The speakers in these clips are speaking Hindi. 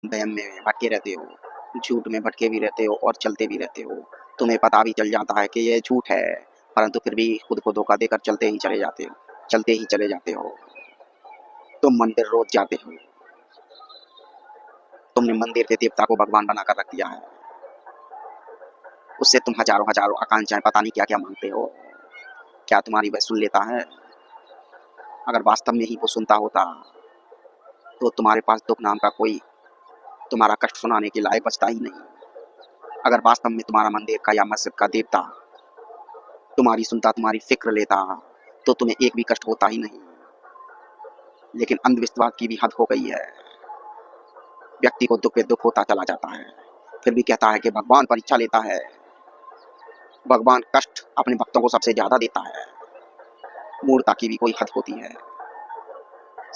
वहम में भटके रहते हो, झूठ में भटके भी रहते हो और चलते भी रहते हो। तुम्हें पता भी चल जाता है कि ये झूठ है, परंतु फिर भी खुद को धोखा देकर चलते ही चले जाते हो। तुम मंदिर रोज जाते हो, तुमने मंदिर के देवता को भगवान बनाकर रख दिया है। उससे तुम हजारों आकांक्षाएं पता नहीं क्या क्या मांगते हो। क्या तुम्हारी वह सुन लेता है? अगर वास्तव में ही वो सुनता होता तो तुम्हारे पास दुख नाम का कोई तुम्हारा कष्ट सुनाने के लायक बचता ही नहीं। अगर वास्तव में तुम्हारा मंदिर का या मस्जिद का देवता तुम्हारी सुनता, तुम्हारी फिक्र लेता, तो तुम्हें एक भी कष्ट होता ही नहीं। लेकिन अंधविश्वास की भी हद हो गई है। व्यक्ति को दुख पे दुख होता चला जाता है, फिर भी कहता है कि भगवान परीक्षा लेता है, भगवान कष्ट अपने भक्तों को सबसे ज्यादा देता है। मूर्खता की भी कोई हद होती है।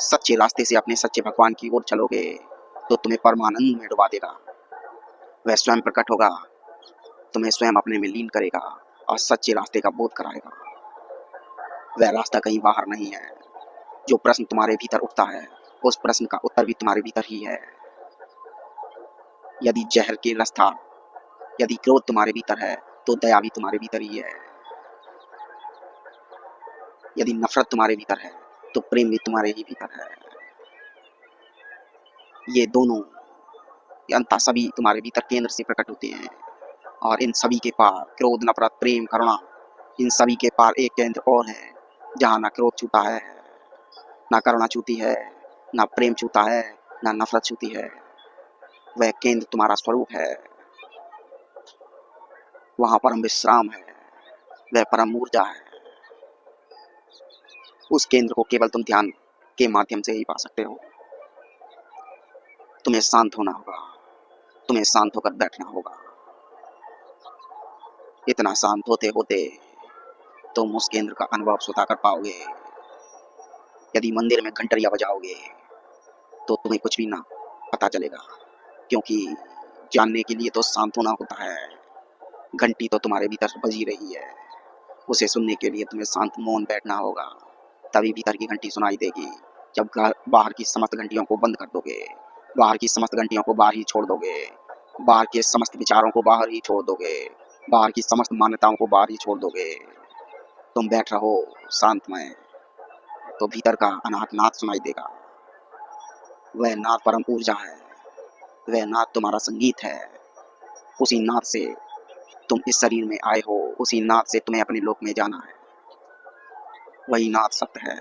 सच्चे रास्ते से अपने सच्चे भगवान की ओर चलोगे तो तुम्हें परमानंद में डुबा देगा। वह स्वयं प्रकट होगा, तुम्हें स्वयं अपने में लीन करेगा और सच्चे रास्ते का बोध कराएगा। वह रास्ता कहीं बाहर नहीं है। जो प्रश्न तुम्हारे भीतर उठता है, उस प्रश्न का उत्तर भी तुम्हारे भीतर ही है। यदि जहर की रस था, यदि क्रोध तुम्हारे भीतर है, तो दया भी तुम्हारे भीतर ही है। यदि नफरत तुम्हारे भीतर है, तो प्रेम भी तुम्हारे ही भीतर है। ये दोनों, ये अंतः सभी तुम्हारे भीतर केंद्र से प्रकट होते हैं। और इन सभी के पार क्रोध, नफरत, प्रेम, करुणा, इन सभी के पार एक केंद्र और है, जहाँ ना क्रोध छूता है, ना करुणा छूती है, ना प्रेम छूता है, ना नफरत छूती है। वह केंद्र तुम्हारा स्वरूप है। वहाँ परम विश्राम है, वह परम ऊर्जा है। उस केंद्र को केवल तुम ध्यान के माध्यम से ही पा सकते हो। तुम्हें शांत होना होगा, तुम्हें शांत होकर बैठना होगा। इतना शांत होते होते तुम उस केंद्र का अनुभव स्वतः कर पाओगे। यदि मंदिर में घंटरिया बजाओगे तो तुम्हें कुछ भी ना पता चलेगा, क्योंकि जानने के लिए तो शांत होना होता है। घंटी तो तुम्हारे भीतर बजी रही है, उसे सुनने के लिए तुम्हें शांत मौन बैठना होगा, तभी भीतर की घंटी सुनाई देगी। जब बाहर की समस्त घंटियों को बंद कर दोगे, बाहर की समस्त घंटियों को बाहर ही छोड़ दोगे, बाहर के समस्त विचारों को बाहर ही छोड़ दोगे, बाहर की समस्त मान्यताओं को बाहर ही छोड़ दोगे, तुम बैठ रहो शांतमय, तो भीतर का अनाहत नाद सुनाई देगा। वह नाद परम ऊर्जा है, वह नाद तुम्हारा संगीत है। उसी नाद से तुम इस शरीर में आए हो, उसी नाद से तुम्हें अपने लोक में जाना है। वही नाद सत्य है।